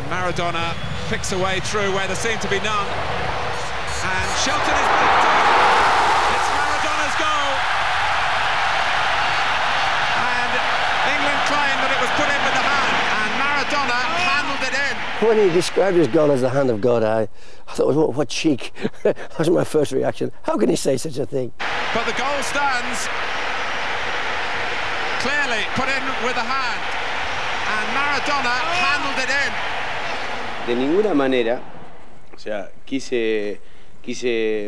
And Maradona picks a way through where there seemed to be none. And Shelton is backed up. It's Maradona's goal. And England claim that it was put in with the hand. And Maradona handled it in. When he described his goal as the hand of God, I thought, what cheek. That was my first reaction. How can he say such a thing? But the goal stands clearly put in with the hand. And Maradona handled it in. De ninguna manera, o sea, quise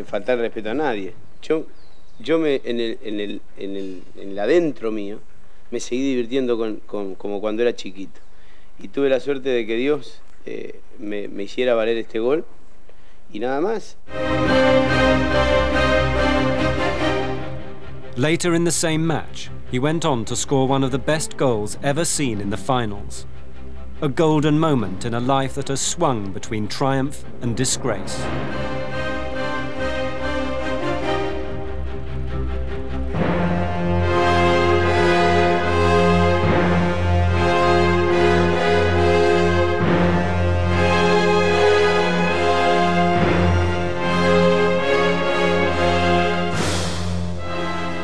faltar respeto a nadie. Yo en el adentro mío me seguí divirtiendo como cuando era chiquito. Y tuve la suerte de que Dios me hiciera valer este gol y nada más. Later in the same match, he went on to score one of the best goals ever seen in the finals. A golden moment in a life that has swung between triumph and disgrace.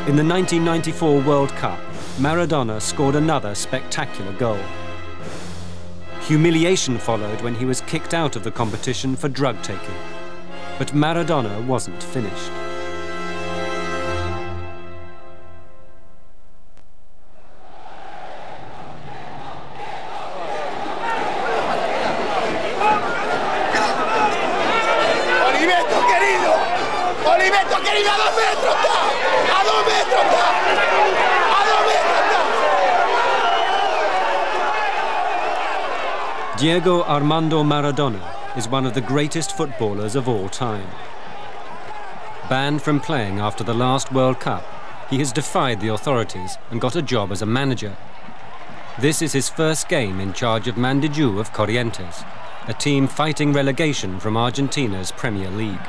In the 1994 World Cup, Maradona scored another spectacular goal. Humiliation followed when he was kicked out of the competition for drug taking. But Maradona wasn't finished. Oliveto querido, a 2 metros está, a 2 metros está, a 2 metros está. Diego Armando Maradona is one of the greatest footballers of all time. Banned from playing after the last World Cup, he has defied the authorities and got a job as a manager. This is his first game in charge of Mandillú of Corrientes, a team fighting relegation from Argentina's Premier League.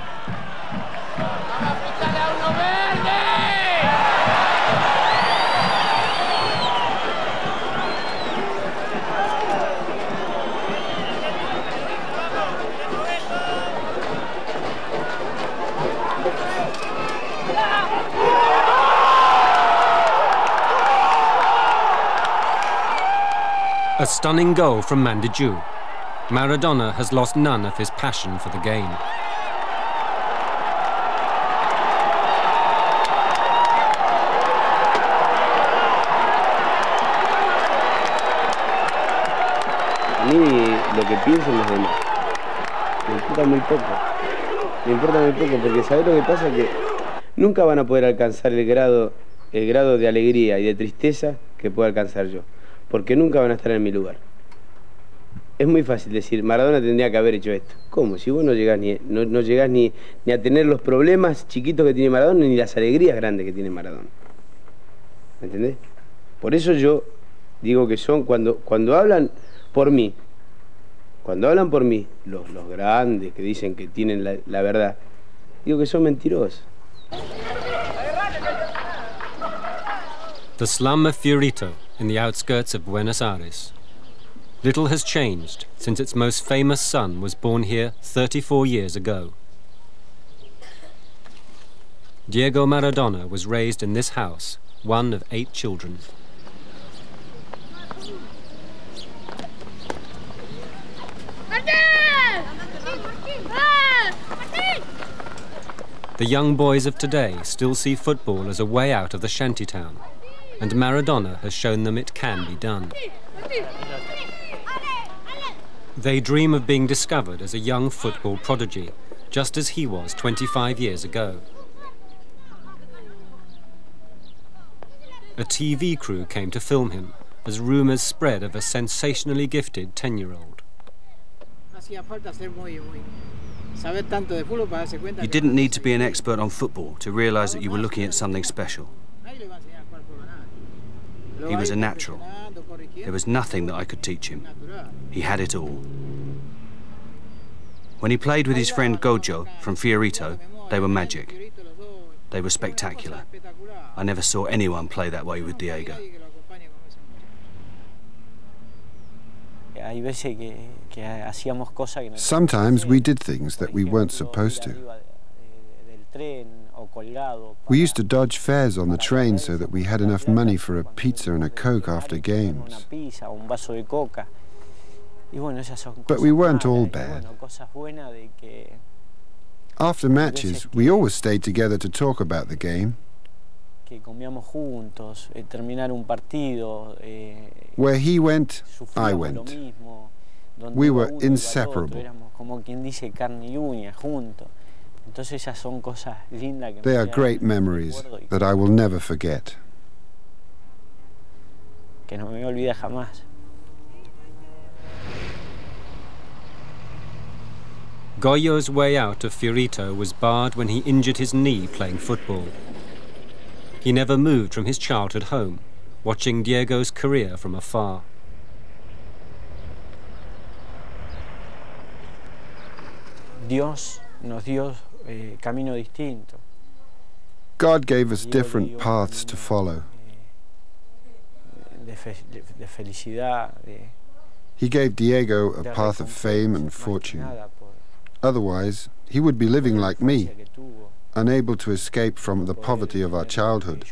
A stunning goal from Mandillú. Maradona has lost none of his passion for the game. A mí lo que piensen los demás me importa muy poco. Me importa muy poco porque ¿sabés lo que pasa? Que nunca van a poder alcanzar el grado de alegría y de tristeza que puedo alcanzar yo. Porque nunca van a estar en mi lugar. Es muy fácil decir, Maradona tendría que haber hecho esto. ¿Cómo? Si vos no llegás ni a tener los problemas chiquitos que tiene Maradona, ni las alegrías grandes que tiene Maradona. ¿Me entendés? Por eso yo digo que son, cuando hablan por mí, los grandes que dicen que tienen la verdad, digo que son mentirosos. The slum of Fiorito, in the outskirts of Buenos Aires. Little has changed since its most famous son was born here 34 years ago. Diego Maradona was raised in this house, one of 8 children. The young boys of today still see football as a way out of the shantytown, and Maradona has shown them it can be done. They dream of being discovered as a young football prodigy, just as he was 25 years ago. A TV crew came to film him as rumours spread of a sensationally gifted 10-year-old. You didn't need to be an expert on football to realise that you were looking at something special. He was a natural. There was nothing that I could teach him. He had it all. When he played with his friend Gojo from Fiorito, they were magic. They were spectacular. I never saw anyone play that way with Diego. Sometimes we did things that we weren't supposed to. We used to dodge fares on the train so that we had enough money for a pizza and a Coke after games. But we weren't all bad. After matches, we always stayed together to talk about the game. Where he went, I went. We were inseparable. They are great memories that I will never forget. Goyo's way out of Fiorito was barred when he injured his knee playing football. He never moved from his childhood home, watching Diego's career from afar. God gave us different paths to follow. He gave Diego a path of fame and fortune. Otherwise, he would be living like me, unable to escape from the poverty of our childhood.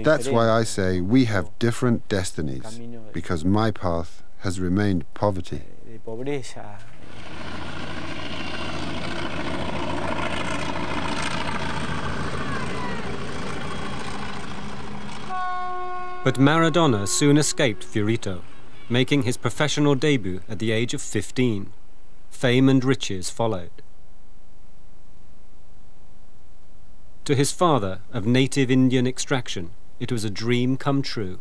That's why I say we have different destinies, because my path has remained poverty. But Maradona soon escaped Fiorito, making his professional debut at the age of 15. Fame and riches followed. To his father, of native Indian extraction, it was a dream come true.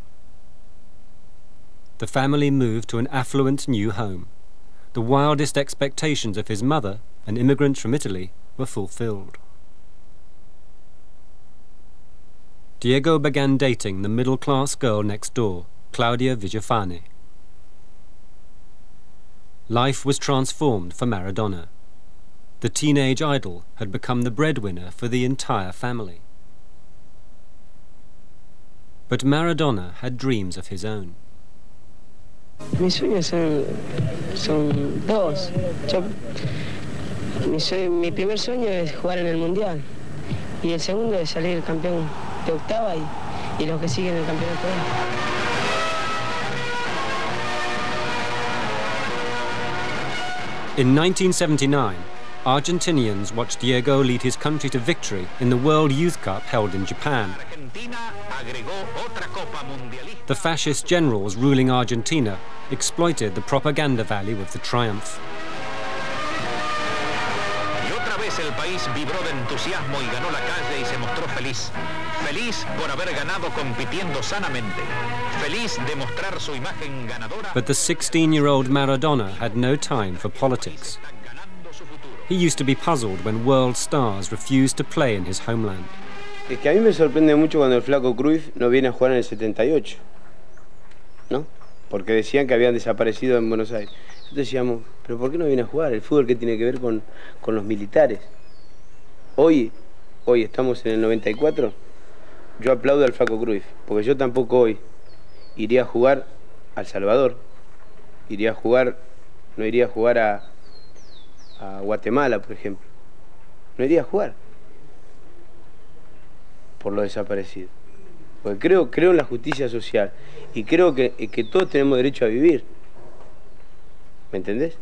The family moved to an affluent new home. The wildest expectations of his mother, an immigrant from Italy, were fulfilled. Diego began dating the middle-class girl next door, Claudia Villafane. Life was transformed for Maradona. The teenage idol had become the breadwinner for the entire family. But Maradona had dreams of his own. Mis sueños son dos. Mi primer sueño es jugar en el Mundial y el segundo es salir campeón de octava y los que siguen el campeonato. In 1979, Argentinians watched Diego lead his country to victory in the World Youth Cup held in Japan. The fascist generals ruling Argentina exploited the propaganda value of the triumph. El país vibró de entusiasmo y ganó la calle y se mostró feliz. Feliz por haber ganado compitiendo sanamente. Feliz de mostrar su imagen ganadora. But the 16-year-old Maradona had no time for politics. He used to be puzzled when world stars refused to play in his homeland. Es que a mí me sorprende mucho cuando el flaco Cruyff no viene a jugar en el 78, ¿no? Porque decían que habían desaparecido en Buenos Aires. Entonces decíamos, ¿pero por qué no viene a jugar? ¿El fútbol qué tiene que ver con los militares? Hoy estamos en el 94, yo aplaudo al flaco Cruyff, porque yo tampoco hoy iría a jugar a El Salvador, no iría a jugar a Guatemala, por ejemplo. No iría a jugar por lo desaparecido. Porque creo en la justicia social y creo que todos tenemos derecho a vivir. ¿Me entendés?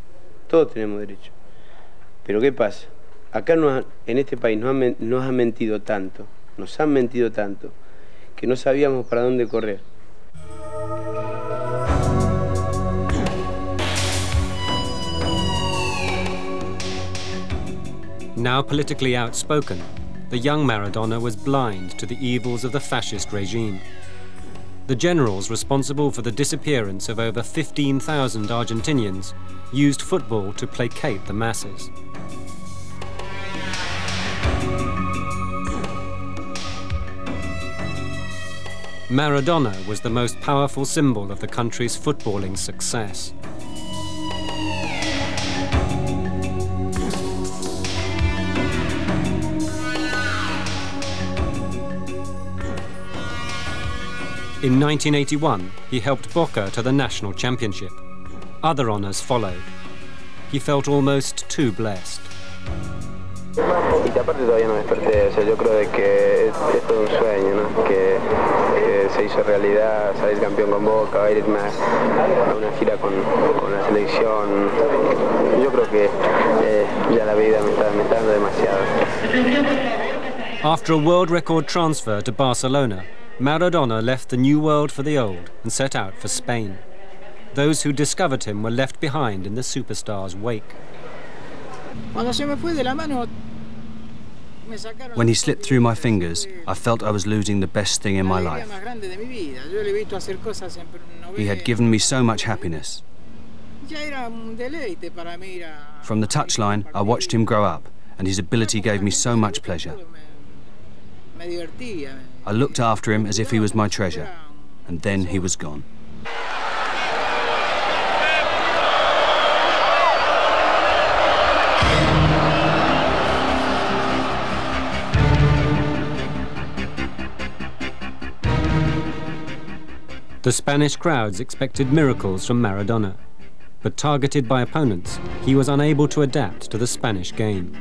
Todos tenemos derecho. Pero ¿qué pasa? Acá en este país nos han mentido tanto, que no sabíamos para dónde correr. Now politically outspoken, the young Maradona was blind to the evils of the fascist regime. The generals responsible for the disappearance of over 15,000 Argentinians used football to placate the masses. Maradona was the most powerful symbol of the country's footballing success. In 1981, he helped Boca to the national championship. Other honours followed. He felt almost too blessed. Y aparte todavía no desperté, o sea, yo creo de que es todo un sueño, ¿no? Que se hizo realidad, salir campeón con Boca, irme a una gira con la selección. Yo creo que ya la vida me está dando demasiado. After a world record transfer to Barcelona, Maradona left the new world for the old and set out for Spain. Those who discovered him were left behind in the superstar's wake. When he slipped through my fingers, I felt I was losing the best thing in my life. He had given me so much happiness. From the touchline, I watched him grow up, and his ability gave me so much pleasure. I looked after him as if he was my treasure, and then he was gone. The Spanish crowds expected miracles from Maradona, but targeted by opponents, he was unable to adapt to the Spanish game.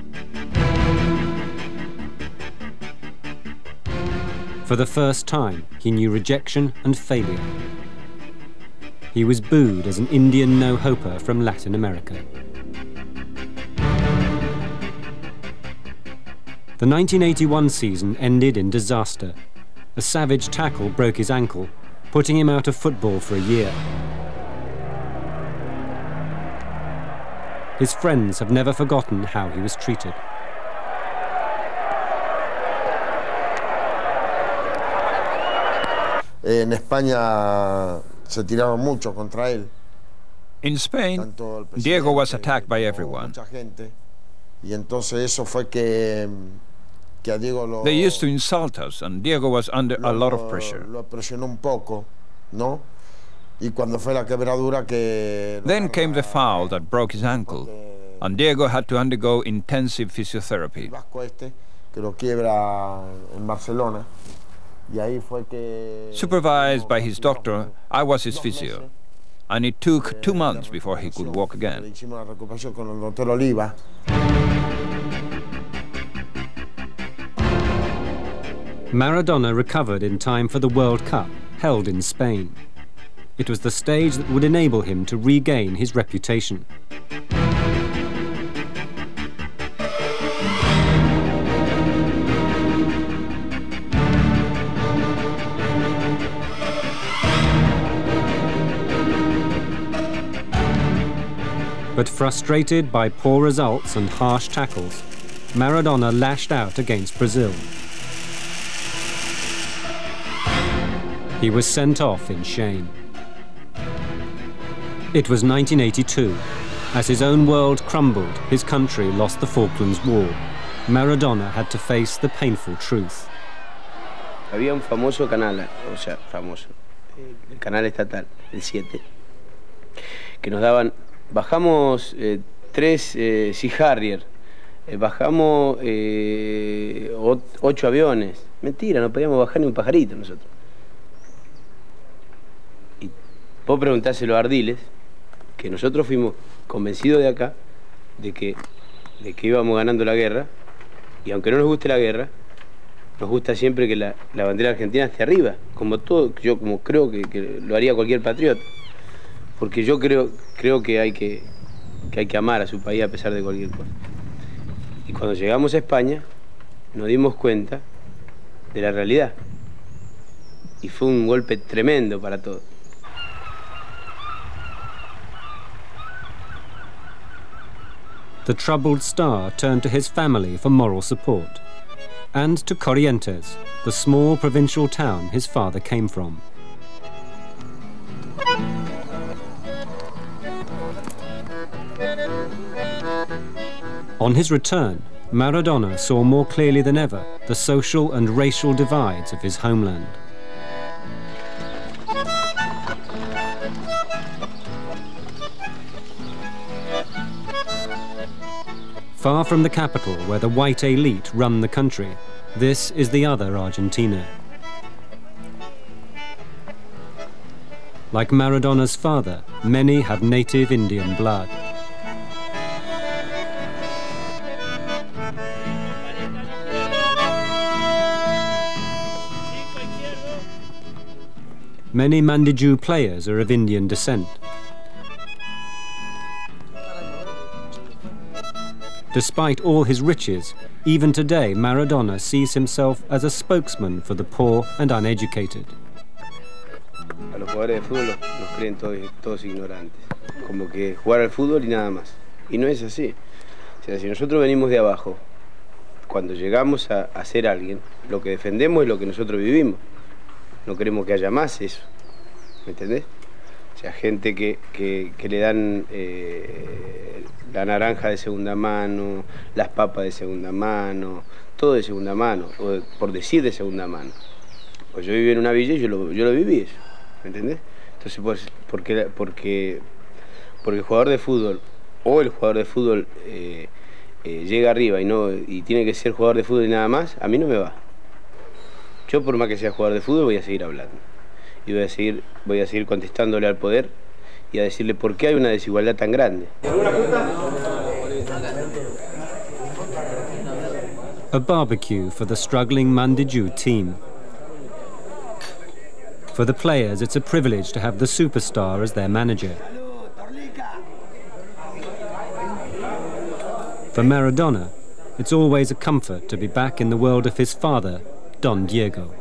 For the first time, he knew rejection and failure. He was booed as an Indian no-hoper from Latin America. The 1981 season ended in disaster. A savage tackle broke his ankle, putting him out of football for a year. His friends have never forgotten how he was treated. En España se tiraron mucho contra él. In Spain, Diego was attacked by everyone. Y entonces eso fue que a Diego lo... They used to insult us, and Diego was under a lot of pressure. Lo presionó un poco, ¿no? Y cuando fue la quebradura que... Then came the foul that broke his ankle, and Diego had to undergo intensive physiotherapy. Que lo quiebra en Barcelona. Y ahí fue que... Supervised by his doctor, I was his physio, and it took 2 months before he could walk again. Hicimos la recuperación con el doctor Oliva. Maradona recovered in time for the World Cup, held in Spain. It was the stage that would enable him to regain his reputation. But frustrated by poor results and harsh tackles, Maradona lashed out against Brazil. He was sent off in shame. It was 1982. As his own world crumbled, his country lost the Falklands War. Maradona had to face the painful truth. Había un famoso canal, o sea, famoso, el canal estatal, el 7, que nos daban, bajamos 3 Sea Harrier, bajamos 8 aviones. Mentira, no podíamos bajar ni un pajarito nosotros. Y vos preguntáselo a Ardiles, que nosotros fuimos convencidos de acá de que íbamos ganando la guerra, y aunque no nos guste la guerra, nos gusta siempre que la bandera argentina esté arriba, como todo, yo como creo que lo haría cualquier patriota, porque yo creo que hay que amar a su país a pesar de cualquier cosa. Y cuando llegamos a España nos dimos cuenta de la realidad, y fue un golpe tremendo para todos. The troubled star turned to his family for moral support, and to Corrientes, the small provincial town his father came from. On his return, Maradona saw more clearly than ever the social and racial divides of his homeland. Far from the capital, where the white elite run the country, this is the other Argentina. Like Maradona's father, many have native Indian blood. Many Mandiju players are of Indian descent. Despite all his riches, even today Maradona sees himself as a spokesman for the poor and uneducated. A los jugadores de fútbol nos creen todos ignorantes, como que jugar al fútbol y nada más. Y no es así. O sea, si nosotros venimos de abajo, cuando llegamos a ser alguien, lo que defendemos es lo que nosotros vivimos. No queremos que haya más eso, ¿me entendés? O sea, gente que le dan la naranja de segunda mano, las papas de segunda mano, todo de segunda mano, o por decir de segunda mano. Pues yo viví en una villa y yo lo viví eso, ¿me entendés? Entonces, pues, porque el jugador de fútbol, o el jugador de fútbol llega arriba y tiene que ser jugador de fútbol y nada más, a mí no me va. Yo, por más que sea jugador de fútbol, voy a seguir hablando. Y voy a seguir contestándole al poder y a decirle por qué hay una desigualdad tan grande. A barbecue for the struggling Mandiju team. For the players, it's a privilege to have the superstar as their manager. For Maradona, it's always a comfort to be back in the world of his father, Don Diego.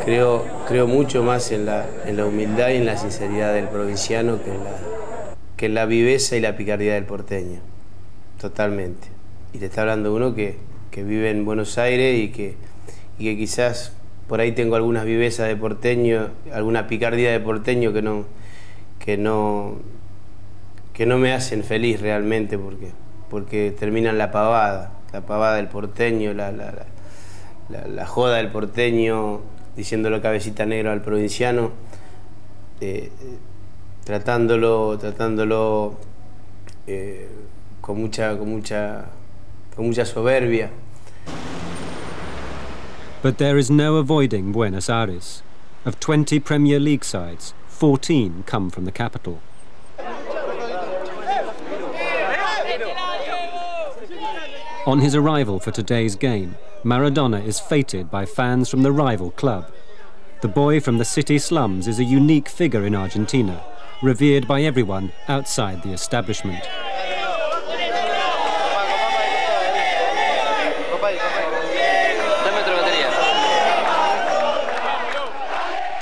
Creo mucho más en la humildad y en la sinceridad del provinciano que en la viveza y la picardía del porteño. Totalmente. Y te está hablando uno que vive en Buenos Aires y que quizás por ahí tengo algunas vivezas de porteño, alguna picardía de porteño que no me hacen feliz realmente porque terminan la pavada del porteño, la joda del porteño, diciéndolo cabecita negra al provinciano, tratándolo con mucha soberbia. But there is no avoiding Buenos Aires. Of 20 Premier League sides, 14 come from the capital. On his arrival for today's game, Maradona is feted by fans from the rival club. The boy from the city slums is a unique figure in Argentina, revered by everyone outside the establishment.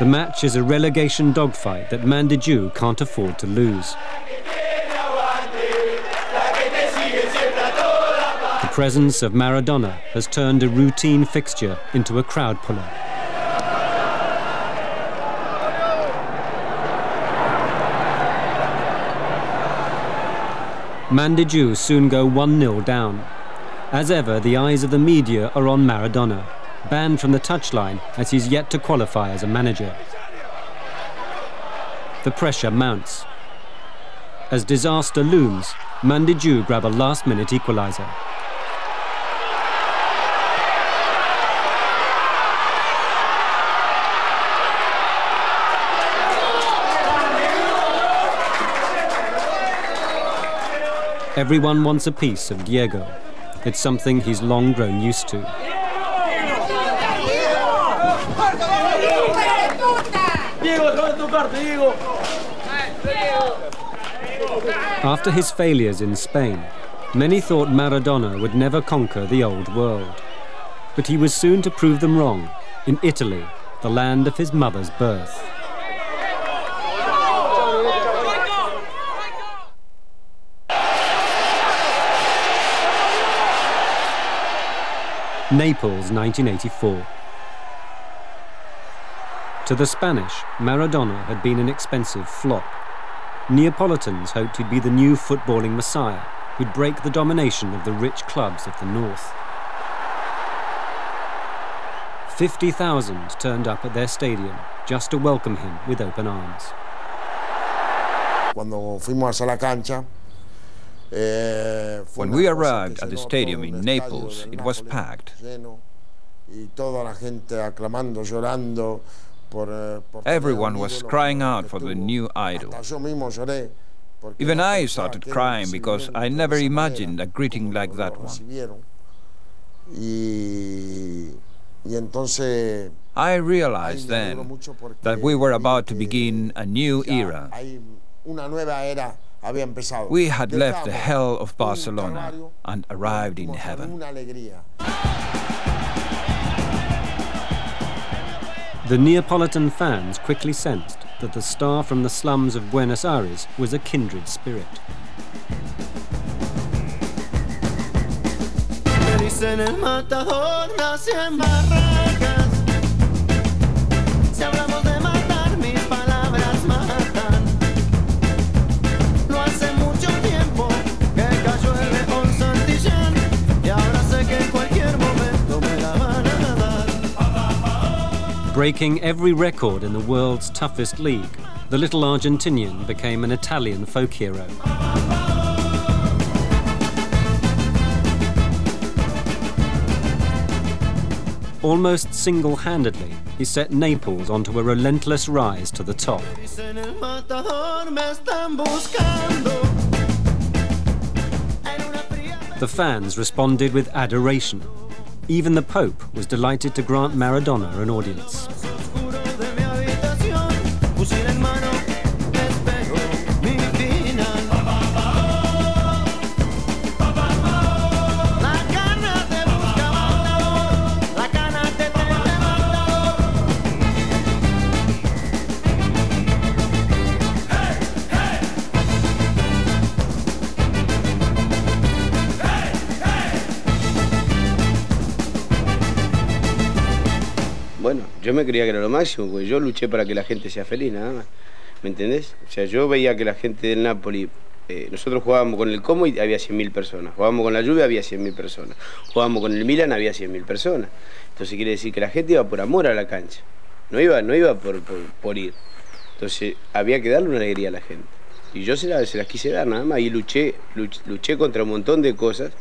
The match is a relegation dogfight that Mandiju can't afford to lose. The presence of Maradona has turned a routine fixture into a crowd puller. Mandiju soon go 1-0 down. As ever, the eyes of the media are on Maradona, banned from the touchline as he's yet to qualify as a manager. The pressure mounts. As disaster looms, Mandiju grab a last-minute equaliser. Everyone wants a piece of Diego. It's something he's long grown used to. After his failures in Spain, many thought Maradona would never conquer the old world. But he was soon to prove them wrong in Italy, the land of his mother's birth. Naples, 1984. To the Spanish, Maradona had been an expensive flop. Neapolitans hoped he'd be the new footballing messiah who'd break the domination of the rich clubs of the north. 50,000 turned up at their stadium just to welcome him with open arms. When we arrived at the stadium in Naples, it was packed. Everyone was crying out for the new idol. Even I started crying because I never imagined a greeting like that one. I realized then that we were about to begin a new era. We had left the hell of Barcelona and arrived in heaven. The Neapolitan fans quickly sensed that the star from the slums of Buenos Aires was a kindred spirit. Breaking every record in the world's toughest league, the little Argentinian became an Italian folk hero. Almost single-handedly, he set Naples onto a relentless rise to the top. The fans responded with adoration. Even the Pope was delighted to grant Maradona an audience. Bueno, yo me creía que era lo máximo, porque yo luché para que la gente sea feliz, nada más. ¿Me entendés? O sea, yo veía que la gente del Napoli, nosotros jugábamos con el Como y había 100.000 personas, jugábamos con la Juve, había 100.000 personas, jugábamos con el Milan, había 100.000 personas. Entonces quiere decir que la gente iba por amor a la cancha, no iba por ir. Entonces había que darle una alegría a la gente. Y yo se las quise dar, nada más, y luché contra un montón de cosas,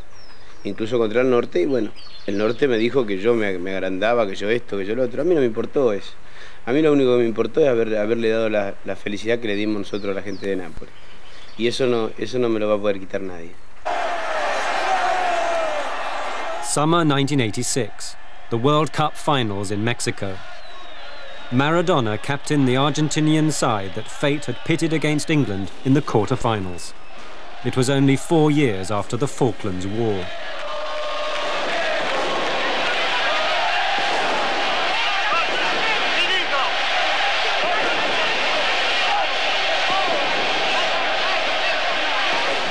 incluso contra el norte, y bueno, el norte me dijo que yo me agrandaba, que yo esto, que yo lo otro. A mí no me importó eso. A mí lo único que me importó es haberle dado la felicidad que le dimos nosotros a la gente de Nápoles. Y eso no me lo va a poder quitar nadie. Summer 1986, the World Cup finals in Mexico. Maradona captained the Argentinian side that fate had pitted against England in the quarter-finals. It was only 4 years after the Falklands War.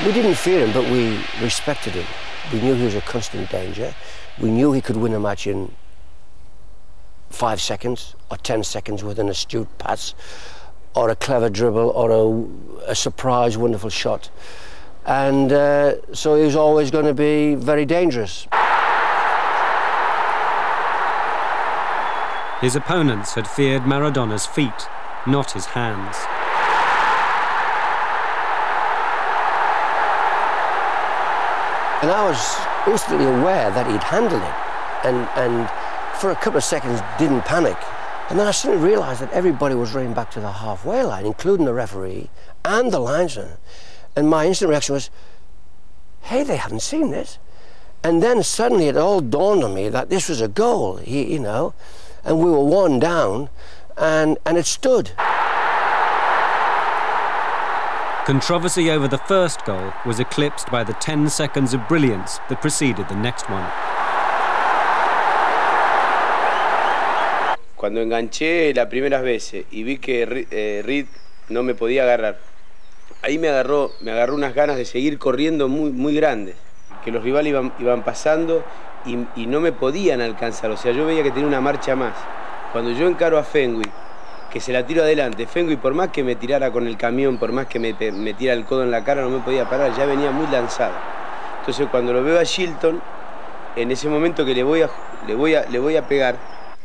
We didn't fear him, but we respected him. We knew he was a constant danger. We knew he could win a match in 5 seconds or 10 seconds with an astute pass or a clever dribble or a surprise wonderful shot. And so he was always going to be very dangerous. His opponents had feared Maradona's feet, not his hands. And I was instantly aware that he'd handled it, and for a couple of seconds didn't panic. And then I suddenly realised that everybody was running back to the halfway line, including the referee and the linesman. And my instant reaction was, hey, they haven't seen this. And then suddenly it all dawned on me that this was a goal, you know, and we were 1 down, and it stood. Controversy over the first goal was eclipsed by the 10 seconds of brilliance that preceded the next one. Cuando enganché las primeras veces y vi que Reed no me podía agarrar, ahí me agarró unas ganas de seguir corriendo muy grandes, que los rivales iban pasando y no me podían alcanzar, o sea, yo veía que tenía una marcha más. Cuando yo encaro a Fenwick, que se la tiro adelante, Fenwick por más que me tirara con el camión, por más que me tira el codo en la cara, no me podía parar, ya venía muy lanzado. Entonces cuando lo veo a Shilton, en ese momento que le voy a pegar,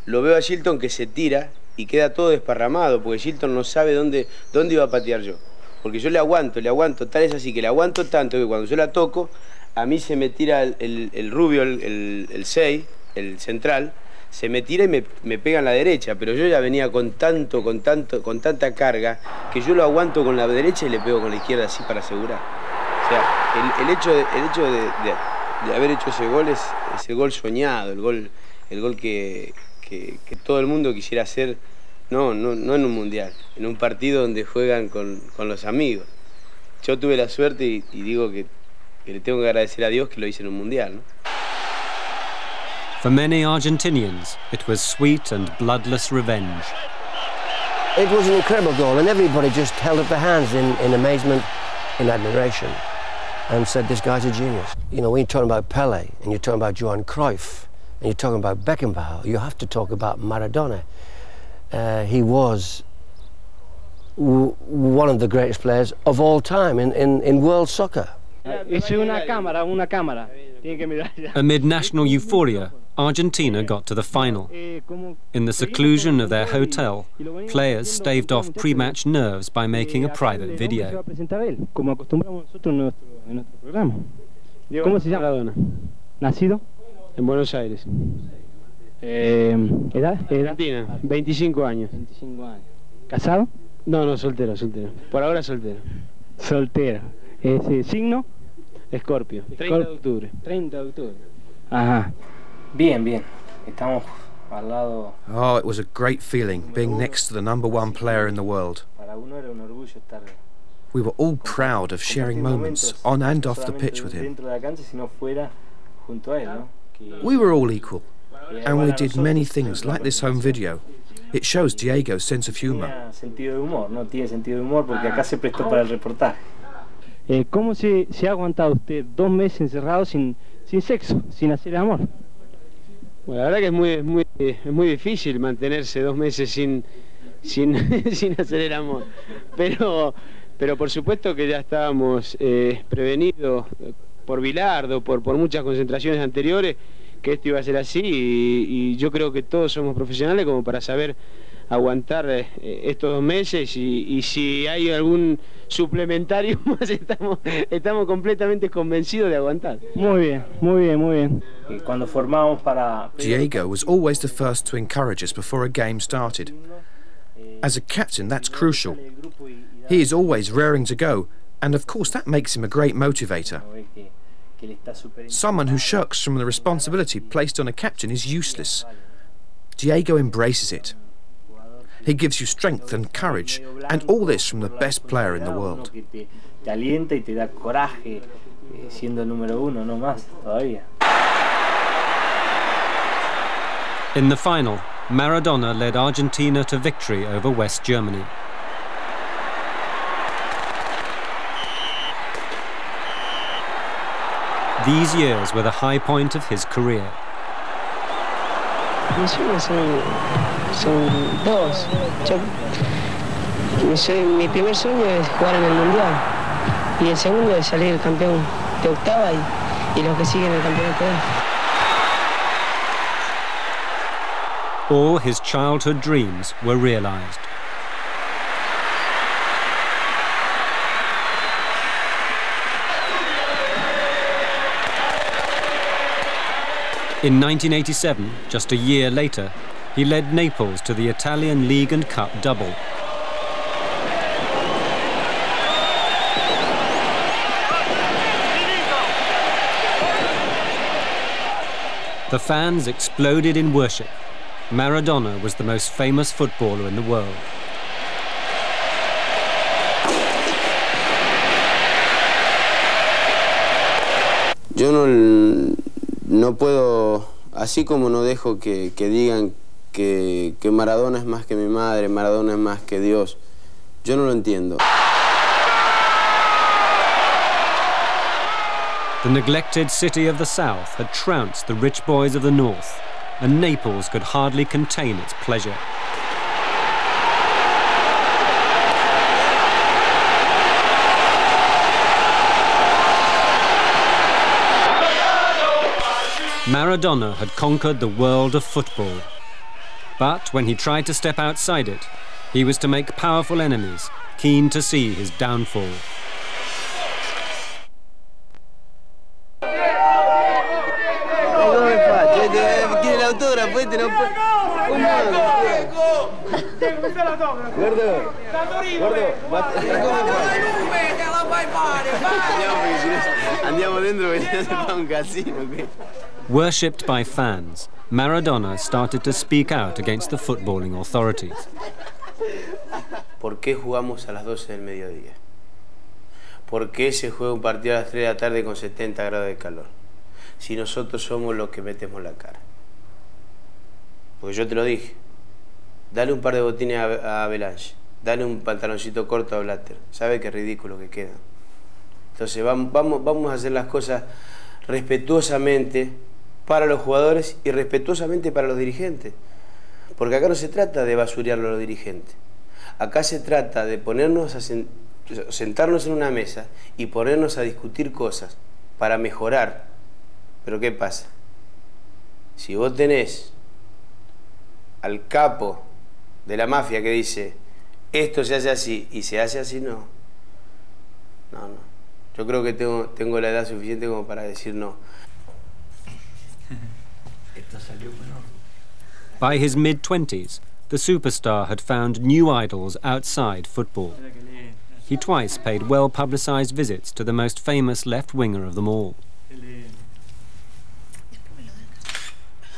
lo veo a Shilton que se tira y queda todo desparramado, porque Shilton no sabe dónde iba a patear yo. Porque yo le aguanto, tal es así que le aguanto tanto que cuando yo la toco, a mí se me tira el rubio, el 6, el central, se me tira y me pega en la derecha, pero yo ya venía con tanta carga que yo lo aguanto con la derecha y le pego con la izquierda así para asegurar. O sea, el hecho de haber hecho ese gol es el gol soñado, el gol que todo el mundo quisiera hacer, no en un mundial, en un partido donde juegan con los amigos. Yo tuve la suerte y digo que le tengo que agradecer a Dios que lo hice en un mundial, ¿no? For many Argentinians, it was sweet and bloodless revenge. It was an incredible goal, and everybody just held up their hands in amazement, in admiration, and said, this guy's a genius. You know, when you're talking about Pelé, and you're talking about Johan Cruyff, and you're talking about Beckenbauer, you have to talk about Maradona. He was one of the greatest players of all time in world soccer. Amid national euphoria, Argentina got to the final. In the seclusion of their hotel, players staved off pre-match nerves by making a private video. ¿Cómo se llama? Maradona. ¿Nacido? En Buenos Aires. ¿Edad? Argentina, 25 años. 25 años. ¿Casado? No, soltero. Por ahora soltero. Soltero. ¿Signo? Escorpio. 30 de octubre. 30 de octubre. Ajá. Bien. Estamos al lado. Oh, it was a great feeling being next to the #1 player in the world. Para uno era un orgullo estar. We were all proud of sharing moments on and off the pitch with him. We were all equal, and we did many things like this home video. It shows Diego's sense of humor. Tiene sentido de humor porque acá se prestó para el reportaje. ¿Cómo se ha aguantado usted 2 meses encerrado sin sexo, sin hacer el amor? Bueno, la verdad que es muy difícil mantenerse 2 meses sin hacer el amor. Pero por supuesto que ya estábamos prevenidos por Bilardo, por muchas concentraciones anteriores, que esto iba a ser así, y yo creo que todos somos profesionales como para saber aguantar estos 2 meses, y si hay algún suplementario más estamos completamente convencidos de aguantar. Muy bien. Cuando formamos para... Diego was always the first to encourage us before a game started. As a captain, that's crucial. He is always raring to go, and of course that makes him a great motivator. Someone who shirks from the responsibility placed on a captain is useless. Diego embraces it. He gives you strength and courage, and all this from the best player in the world. In the final, Maradona led Argentina to victory over West Germany. These years were the high point of his career. Mis sueños son dos. Mi primer sueño es jugar en el Mundial, y el segundo es salir campeón de octava y los que siguen el campeonato. All his childhood dreams were realized. In 1987, just a year later, he led Naples to the Italian League and Cup double. The fans exploded in worship. Maradona was the most famous footballer in the world. Yo no puedo, así como no dejo que digan que Maradona es más que mi madre, Maradona es más que Dios, yo no lo entiendo. The neglected city of the south had trounced the rich boys of the north, and Naples could hardly contain its pleasure. Maradona had conquered the world of football. But when he tried to step outside it, he was to make powerful enemies, keen to see his downfall. autógrafo, este no puede. Gordo, andiamo dentro perché se fa un casino qui. Worshipped by fans, Maradona started to speak out against the footballing authorities. ¿Por qué jugamos a las 12 del mediodía? ¿Por qué se juega un partido a las 3 de la tarde con 70 grados de calor? Si nosotros somos los que metemos la cara. Porque yo te lo dije. Dale un par de botines a Avalanche. Dale un pantaloncito corto a Blatter. ¿Sabe qué ridículo que queda? Entonces vamos a hacer las cosas respetuosamente para los jugadores y respetuosamente para los dirigentes. Porque acá no se trata de basurearlo a los dirigentes. Acá se trata de ponernos sentarnos en una mesa y ponernos a discutir cosas para mejorar. Pero ¿qué pasa? Si vos tenés al capo de la mafia que dice esto se hace así y se hace así, no. Yo creo que tengo la edad suficiente como para decir no. By his mid-20s, the superstar had found new idols outside football. He twice paid well-publicized visits to the most famous left-winger of them all.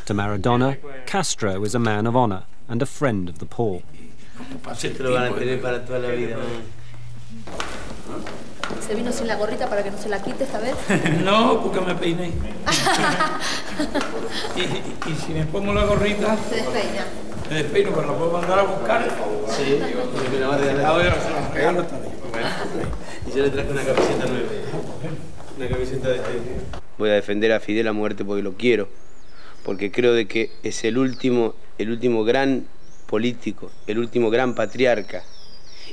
To Maradona, Castro is a man of honor and a friend of the poor. Se vino sin la gorrita para que no se la quite esta vez. No, porque me peiné. y si me pongo la gorrita... Se despeina. Me despeino, pero la puedo mandar a buscar. Sí, porque la va a regalar. Y yo le traje una camiseta nueva. Una camiseta de... Voy a defender a Fidel a muerte porque lo quiero. Porque creo de que es el último gran político, el último gran patriarca.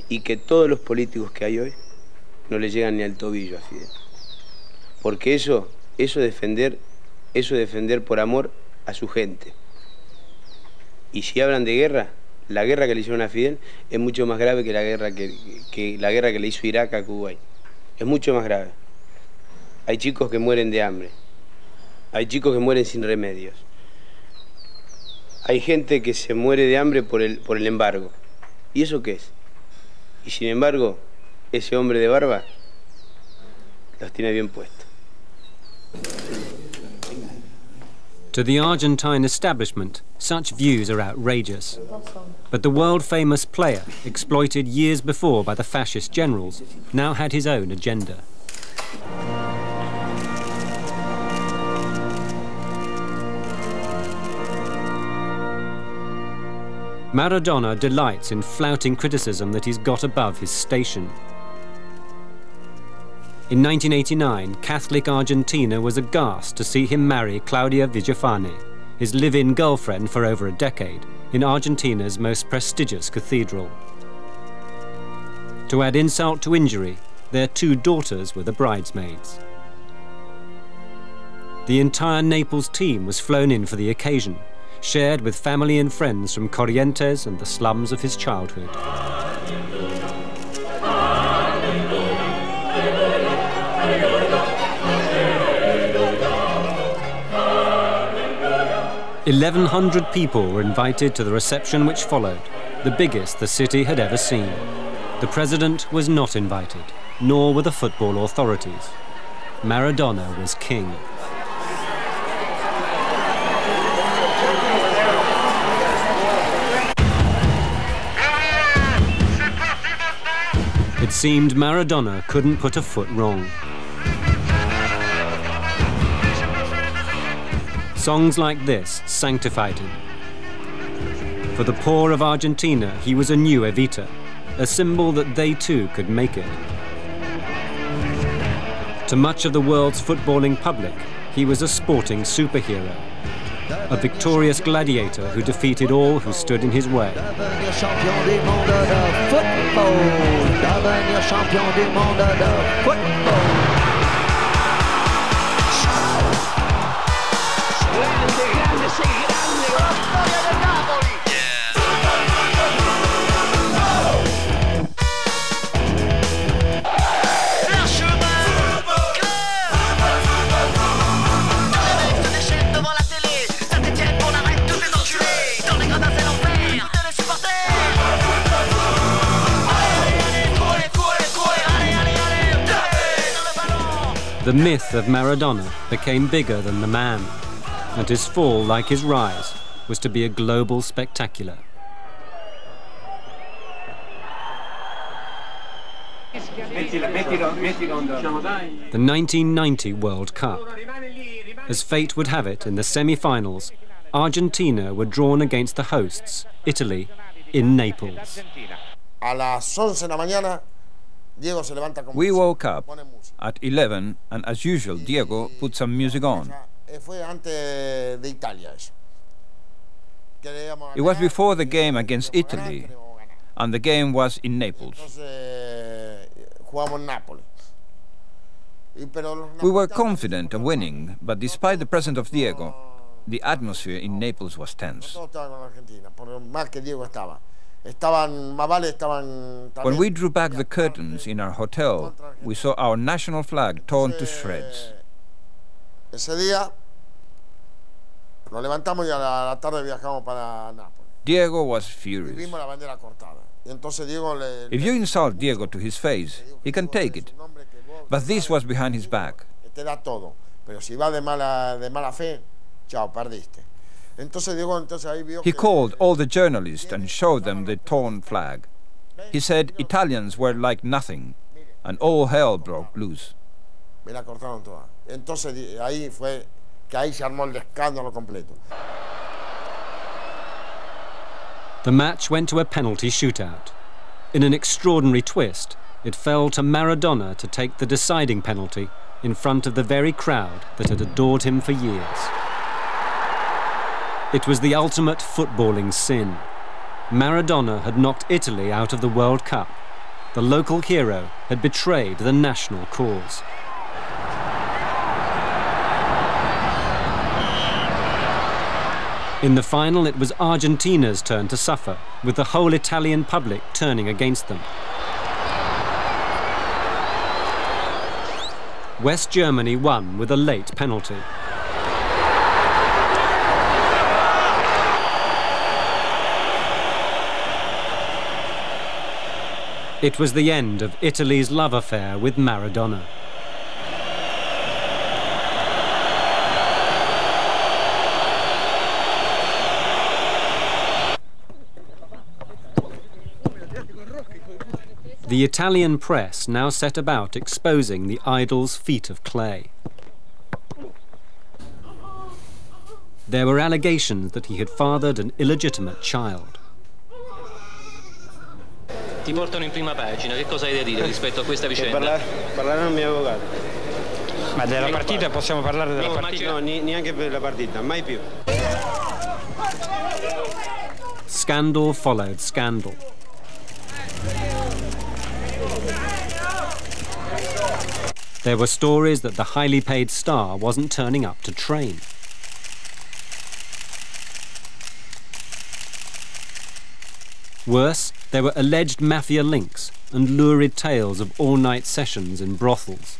Y que todos los políticos que hay hoy no le llegan ni al tobillo a Fidel. Porque eso es defender por amor a su gente. Y si hablan de guerra, la guerra que le hicieron a Fidel es mucho más grave que la guerra que le hizo Irak a Kuwait. Es mucho más grave. Hay chicos que mueren de hambre. Hay chicos que mueren sin remedios. Hay gente que se muere de hambre por el embargo. ¿Y eso qué es? Y sin embargo, ese hombre de barba los tiene bien puestos. To the Argentine establishment, such views are outrageous. But the world-famous player, exploited years before by the fascist generals, now had his own agenda. Maradona delights in flouting criticism that he's got above his station. In 1989, Catholic Argentina was aghast to see him marry Claudia Villafane, his live-in girlfriend for over a decade, in Argentina's most prestigious cathedral. To add insult to injury, their 2 daughters were the bridesmaids. The entire Naples team was flown in for the occasion, shared with family and friends from Corrientes and the slums of his childhood. "1,100 people were invited to the reception which followed, the biggest the city had ever seen. The president was not invited, nor were the football authorities. Maradona was king." It seemed Maradona couldn't put a foot wrong. Songs like this sanctified him. For the poor of Argentina, he was a new Evita, a symbol that they too could make it. To much of the world's footballing public, he was a sporting superhero, a victorious gladiator who defeated all who stood in his way. Devant la télé, ça t'étienne pour la The myth of Maradona became bigger than the man, and his fall, like his rise, was to be a global spectacular. The 1990 World Cup. As fate would have it, in the semi-finals, Argentina were drawn against the hosts, Italy, in Naples. We woke up at 11, and as usual, Diego put some music on. It was before the game against Italy, and the game was in Naples. We were confident of winning, but despite the presence of Diego, the atmosphere in Naples was tense. When we drew back the curtains in our hotel, we saw our national flag torn to shreds. Diego was furious. If you insult Diego to his face, he can take it. But this was behind his back. He called all the journalists and showed them the torn flag. He said Italians were like nothing, and all hell broke loose. The match went to a penalty shootout. In an extraordinary twist, it fell to Maradona to take the deciding penalty in front of the very crowd that had adored him for years. It was the ultimate footballing sin. Maradona had knocked Italy out of the World Cup. The local hero had betrayed the national cause. In the final, it was Argentina's turn to suffer, with the whole Italian public turning against them. West Germany won with a late penalty. It was the end of Italy's love affair with Maradona. The Italian press now set about exposing the idol's feet of clay. There were allegations that he had fathered an illegitimate child. Ti portano in prima pagina, che cosa hai da dire rispetto a questa vicenda? Parleranno il mio avvocato. Ma della partita possiamo parlare della partita? No, neanche per la partita, mai più. Scandal followed scandal. There were stories that the highly paid star wasn't turning up to train. Worse, there were alleged mafia links and lurid tales of all-night sessions in brothels.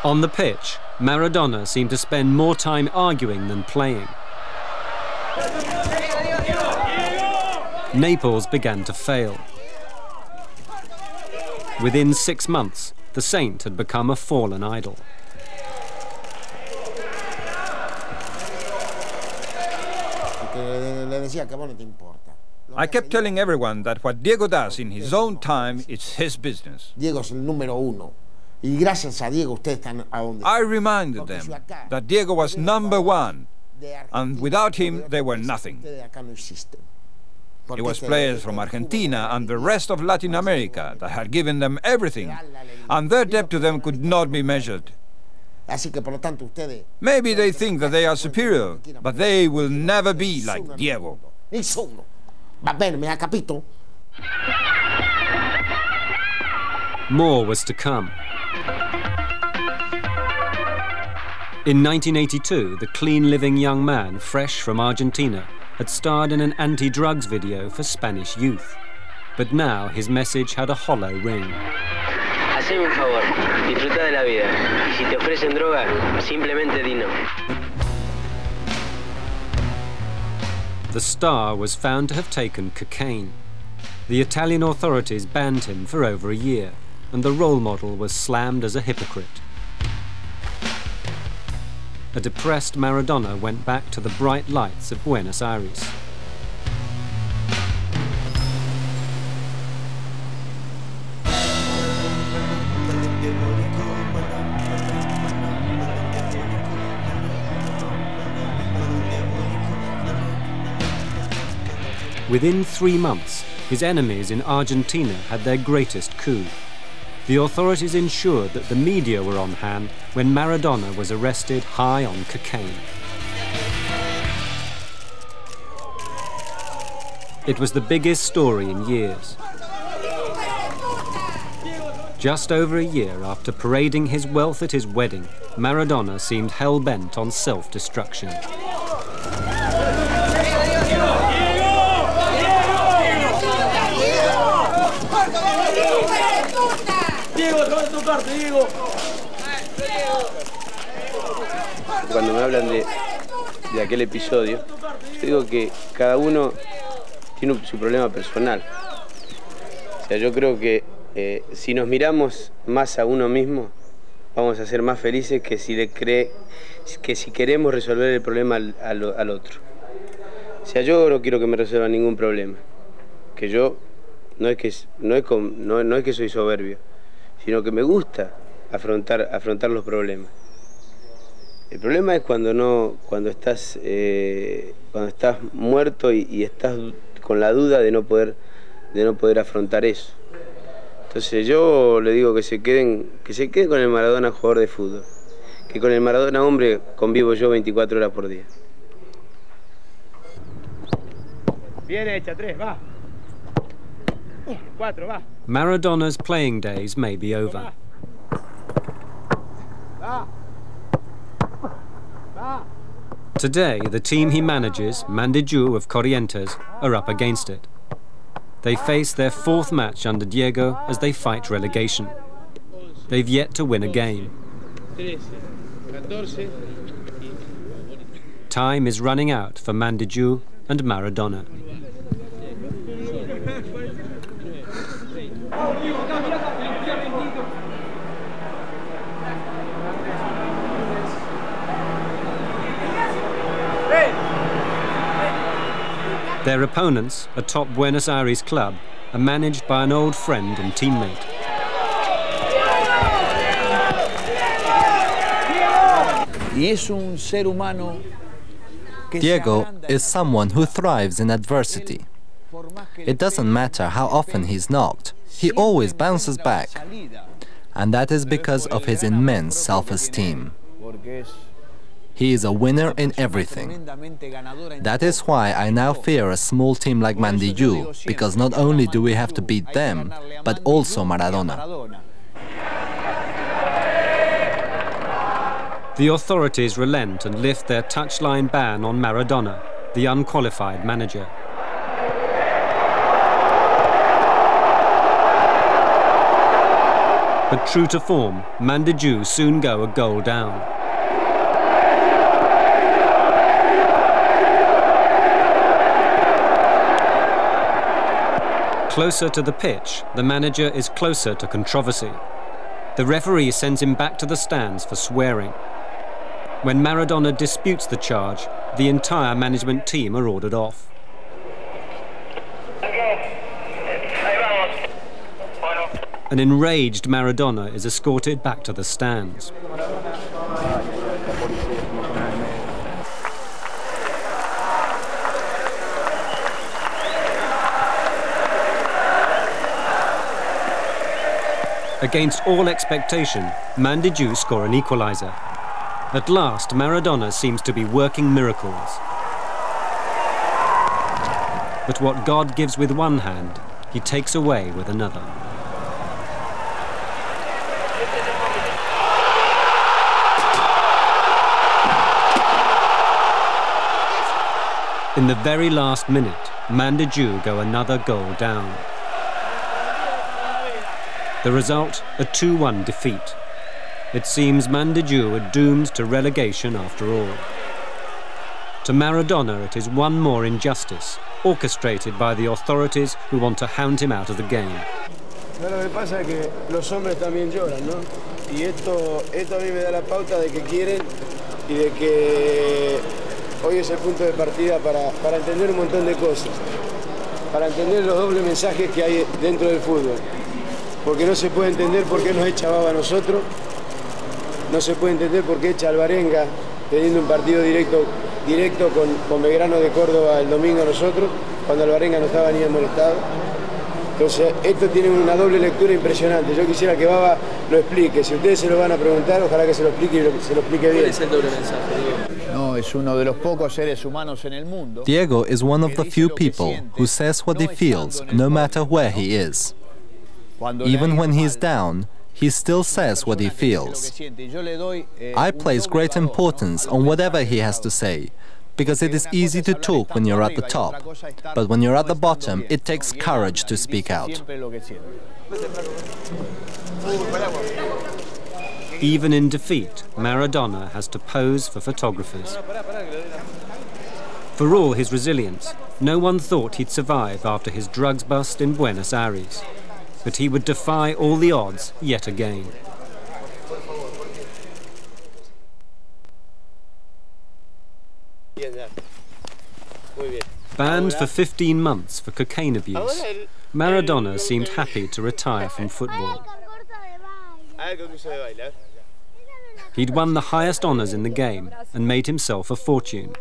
On the pitch, Maradona seemed to spend more time arguing than playing. Naples began to fail. Within 6 months, the saint had become a fallen idol. I kept telling everyone that what Diego does in his own time is his business. I reminded them that Diego was #1, and without him they were nothing. It was players from Argentina and the rest of Latin America that had given them everything, and their debt to them could not be measured. Maybe they think that they are superior, but they will never be like Diego. More was to come. In 1982, the clean-living young man, fresh from Argentina, had starred in an anti-drugs video for Spanish youth. But now his message had a hollow ring. Haceme un favor, disfruta de la vida. Y si te ofrecen droga, simplemente di no. The star was found to have taken cocaine. The Italian authorities banned him for over a year, and the role model was slammed as a hypocrite. A depressed Maradona went back to the bright lights of Buenos Aires. Within 3 months, his enemies in Argentina had their greatest coup. The authorities ensured that the media were on hand when Maradona was arrested high on cocaine. It was the biggest story in years. Just over a year after parading his wealth at his wedding, Maradona seemed hell-bent on self-destruction. Cuando me hablan de aquel episodio, yo digo que cada uno tiene su problema personal. O sea, yo creo que si nos miramos más a uno mismo, vamos a ser más felices que si queremos resolver el problema al otro. O sea, yo no quiero que me resuelvan ningún problema. Que yo no es que soy soberbio, sino que me gusta afrontar los problemas. El problema es cuando estás muerto y estás con la duda de no poder afrontar eso. Entonces yo le digo que se queden con el Maradona jugador de fútbol, que con el Maradona hombre convivo yo 24 horas por día. Bien hecha, 3, va. 4, va. Maradona's playing days may be over. Today, the team he manages, Mandiju of Corrientes, are up against it. They face their 4th match under Diego as they fight relegation. They've yet to win a game. Time is running out for Mandiju and Maradona. Their opponents, a top Buenos Aires club, are managed by an old friend and teammate. Diego is someone who thrives in adversity. It doesn't matter how often he's knocked, he always bounces back. And that is because of his immense self-esteem. He is a winner in everything. That is why I now fear a small team like Mandiju, because not only do we have to beat them, but also Maradona. The authorities relent and lift their touchline ban on Maradona, the unqualified manager. But true to form, Mandiju soon go a goal down. Closer to the pitch, the manager is closer to controversy. The referee sends him back to the stands for swearing. When Maradona disputes the charge, the entire management team are ordered off. An enraged Maradona is escorted back to the stands. Against all expectation, Mandiju score an equaliser. At last, Maradona seems to be working miracles. But what God gives with one hand, he takes away with another. In the very last minute, Mandiju go another goal down. The result, a 2-1 defeat. It seems Mandiju are doomed to relegation after all. To Maradona, it is one more injustice, orchestrated by the authorities who want to hound him out of the game. Lo que pasa es que los hombres también lloran, ¿no? Y esto a mí me da la pauta de que quieren y de que hoy es el punto de partida para entender un montón de cosas, para entender los dobles mensajes que hay dentro del fútbol. Porque no se puede entender por qué nos echa Baba a nosotros, no se puede entender por qué echa Alvarenga teniendo un partido directo con Belgrano de Córdoba el domingo a nosotros, cuando Alvarenga no estaba ni molestado. Entonces, esto tiene una doble lectura impresionante. Yo quisiera que Baba lo explique. Si ustedes se lo van a preguntar, ojalá que se lo explique y se lo explique bien. ¿Cuál es el doble mensaje, Diego? No, es uno de los pocos seres humanos en el mundo. Diego is one of the few people who says what he feels, no matter where he is. Even when he's down, he still says what he feels. I place great importance on whatever he has to say, because it is easy to talk when you're at the top, but when you're at the bottom, it takes courage to speak out. Even in defeat, Maradona has to pose for photographers. For all his resilience, no one thought he'd survive after his drugs bust in Buenos Aires. But he would defy all the odds yet again. Banned for 15 months for cocaine abuse, Maradona seemed happy to retire from football. He'd won the highest honours in the game and made himself a fortune.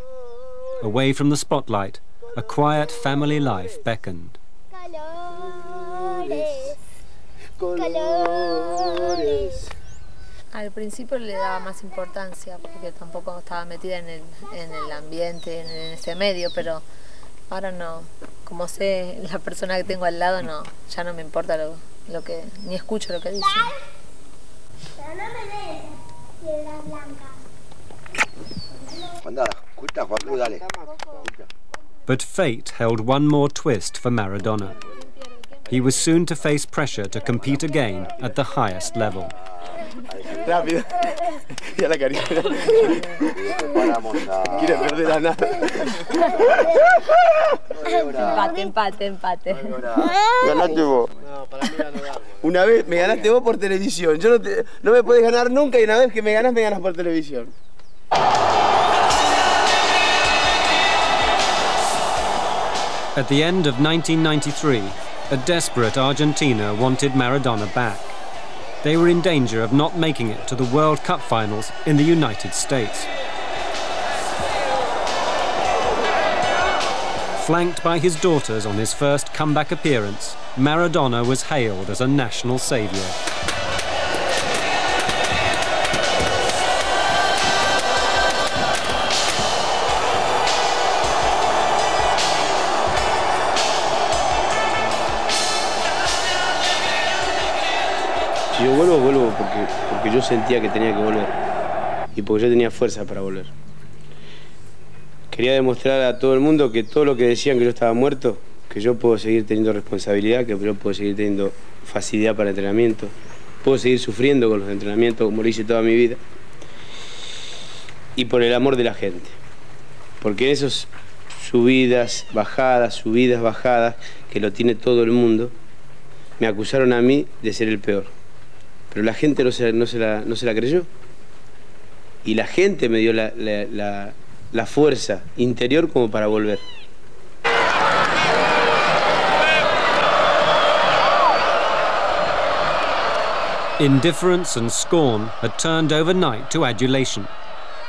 Away from the spotlight, a quiet family life beckoned. Al principio le daba más importancia porque tampoco estaba metida en el ambiente, en ese medio, pero ahora no. Como sé la persona que tengo al lado, no, ya no me importa lo que, ni escucho lo que dice. Pero no me des piedras blancas. Anda, escucha, Juan, dale. But fate held one more twist for Maradona. He was soon to face pressure to compete again at the highest level. Rápido. Ya la caricia. Quiere perder a nada. Empate. Ganaste vos. Una vez me ganaste vos por televisión. Yo no me puedes ganar nunca y una vez que me ganas por televisión. At the end of 1993, a desperate Argentina wanted Maradona back. They were in danger of not making it to the World Cup finals in the United States. Flanked by his daughters on his first comeback appearance, Maradona was hailed as a national saviour. Si yo vuelvo porque yo sentía que tenía que volver y porque yo tenía fuerza para volver. Quería demostrar a todo el mundo que todo lo que decían que yo estaba muerto, que yo puedo seguir teniendo responsabilidad, que yo puedo seguir teniendo facilidad para el entrenamiento, puedo seguir sufriendo con los entrenamientos como lo hice toda mi vida, y por el amor de la gente. Porque en esos subidas, bajadas, que lo tiene todo el mundo, me acusaron a mí de ser el peor. Pero la gente no se la creyó. Y la gente me dio la fuerza interior como para volver. Indifference and scorn had turned overnight to adulation,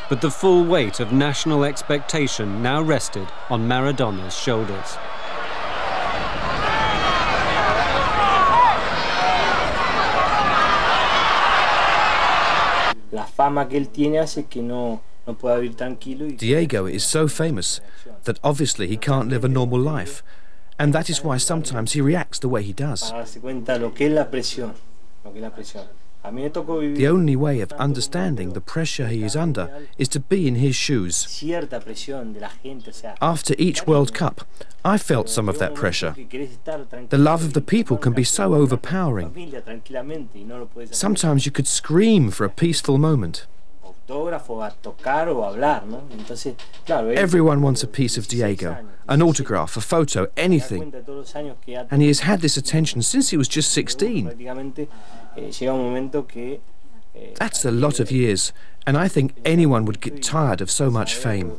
but the full weight of national expectation now rested on Maradona's shoulders. La fama que él tiene hace que no pueda vivir tranquilo. Diego is so famous that obviously he can't live a normal life, and that is why sometimes he reacts the way he does. Para darse cuenta lo que es la presión, A mí me tocó vivir. The only way of understanding the pressure he is under is to be in his shoes. Cierta presión de la gente, o sea. After each World Cup, I felt some of that pressure. The love of the people can be so overpowering. Sometimes you could scream for a peaceful moment. Everyone wants a piece of Diego, an autograph, a photo, anything. And he has had this attention since he was just 16. That's a lot of years, and I think anyone would get tired of so much fame.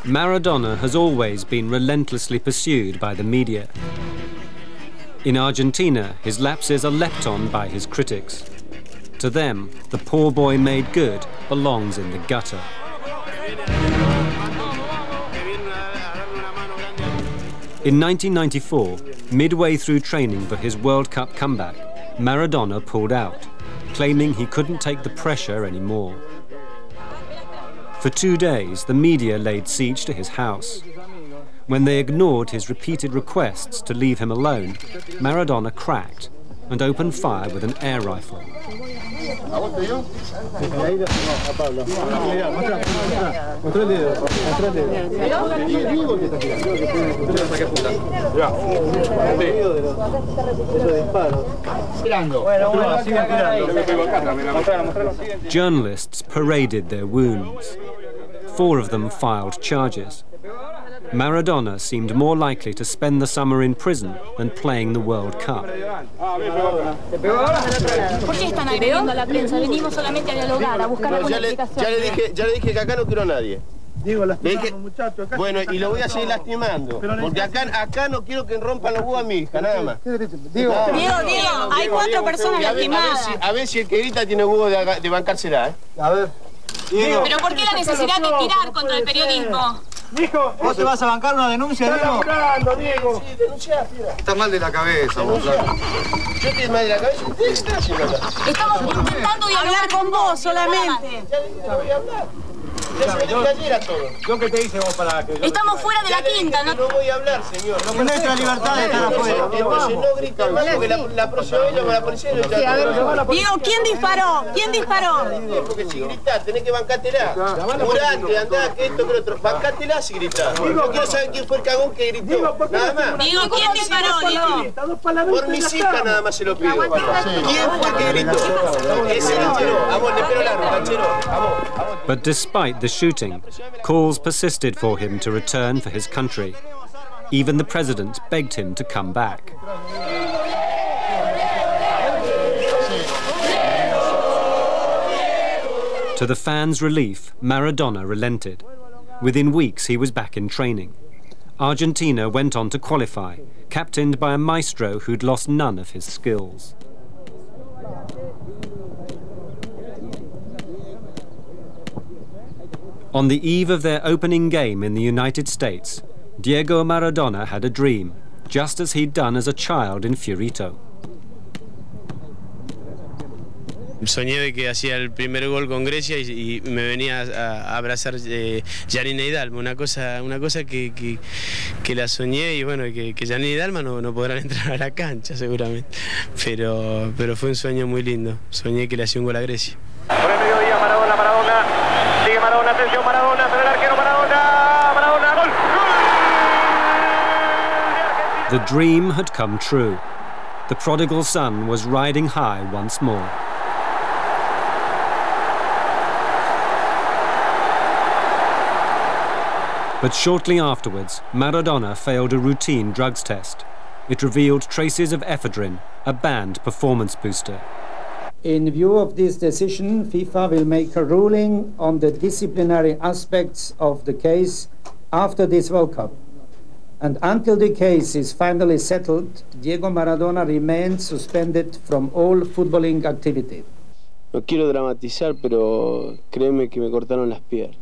Maradona has always been relentlessly pursued by the media. In Argentina, his lapses are leapt on by his critics. To them, the poor boy made good belongs in the gutter. In 1994, midway through training for his World Cup comeback, Maradona pulled out, claiming he couldn't take the pressure anymore. For 2 days, the media laid siege to his house. When they ignored his repeated requests to leave him alone, Maradona cracked and opened fire with an air rifle. Journalists paraded their wounds. 4 of them filed charges. Maradona seemed more likely to spend the summer in prison than playing the World Cup. ¿Por qué están agrediendo a la prensa? Venimos solamente a dialogar, a buscar alguna explicación. Ya le dije que acá no quiero a nadie. Bueno, y lo voy a seguir lastimando. Porque acá no quiero que rompan los huevos a mi hija, nada más. Diego, hay 4 personas lastimadas. A ver si el que grita tiene huevo de bancársela, ¿eh? A ver. Pero ¿por qué la necesidad de tirar contra el periodismo? Dijo, ¿vos te vas a bancar una denuncia, Diego? Diego. Sí, denunciá, tira. Estás mal de la cabeza, vos, claro. Yo estoy mal de la cabeza. ¿Qué estás haciendo acá? Estamos intentando hablar con vos solamente. Ya le voy a hablar. Ya se me dio ayer a todo. ¿Yo qué te hice vos para que yo... Estamos fuera de la quinta, ¿no? No voy a hablar, señor. No, nuestra libertad de estar afuera. Entonces no grites más porque la próxima vez llamo a la policía y lo llamo. Diego, ¿quién disparó? ¿Quién disparó? Porque si gritás, tenés que bancártela. Jurate, andá, que esto, que lo otro. Bancátela si gritás. No quiero saber quién fue el cagón que gritó. Nada más. Diego, ¿quién disparó, Diego? Por mis hijas nada más se lo pido. ¿Quién fue el que gritó? Ese ranchero. Vamos, le espero largo, ranchero. Vamos. But despite the shooting, calls persisted for him to return for his country. Even the president begged him to come back. To the fans' relief, Maradona relented. Within weeks, he was back in training. Argentina went on to qualify, captained by a maestro who'd lost none of his skills. On the eve of their opening game in the United States, Diego Maradona had a dream, just as he'd done as a child in Fiorito. Soñé de que hacía el primer gol con Grecia y me venía a abrazar Janine Hidalgo, una cosa que la soñé y bueno, que Janine Hidalgo no podrán entrar a la cancha seguramente, pero fue un sueño muy lindo, soñé que le hacía un gol a Grecia. Por el mediodía Maradona, sigue Maradona, atención Maradona, pero el arquero Maradona, gol. The dream had come true. The prodigal son was riding high once more. But shortly afterwards, Maradona failed a routine drugs test. It revealed traces of ephedrine, a banned performance booster. In view of this decision, FIFA will make a ruling on the disciplinary aspects of the case after this World Cup. And until the case is finally settled, Diego Maradona remains suspended from all footballing activity. No quiero dramatizar, pero créeme que me cortaron las piernas.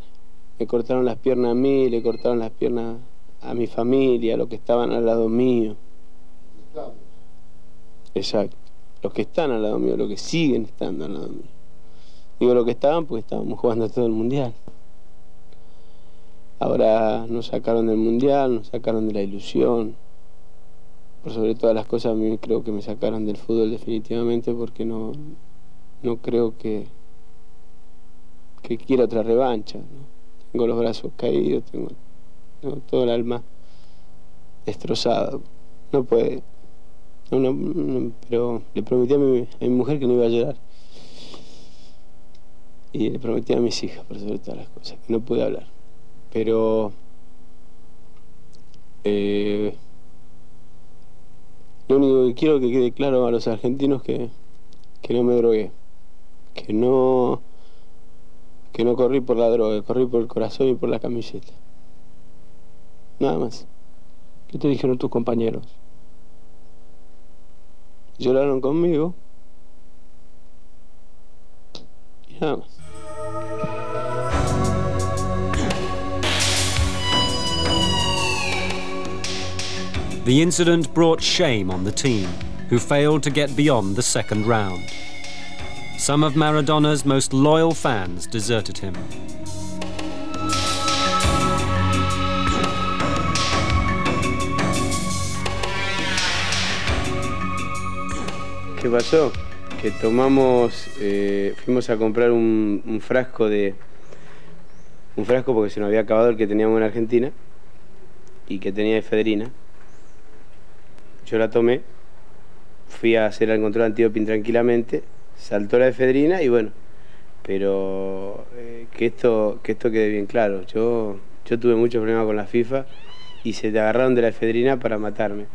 Me cortaron las piernas a mí, le cortaron las piernas a mi familia, a los que estaban al lado mío. Exacto. Los que están al lado mío, los que siguen estando al lado mío. Digo los que estaban porque estábamos jugando todo el Mundial. Ahora nos sacaron del Mundial, nos sacaron de la ilusión. por sobre todas las cosas, a mí creo que me sacaron del fútbol definitivamente, porque no creo que quiera otra revancha, ¿no? Tengo los brazos caídos, tengo todo el alma destrozado. No puede. Pero le prometí a mi mujer que no iba a llorar. Y le prometí a mis hijas, por sobre todas las cosas, que no pude hablar. Pero lo único que quiero que quede claro a los argentinos que no me drogué, que no corrí por la droga, corrí por el corazón y por la camiseta. Nada más. ¿Qué te dijeron tus compañeros? Lloraron conmigo y nada más. The incident brought shame on the team, who failed to get beyond the second round. Some of Maradona's most loyal fans deserted him. ¿Qué pasó? Que fuimos a comprar un frasco porque se nos había acabado el que teníamos en Argentina y que tenía efedrina. Yo la tomé, fui a hacer el control antidoping tranquilamente, saltó la efedrina y bueno, pero que esto quede bien claro. Yo tuve muchos problemas con la FIFA y se te agarraron de la efedrina para matarme.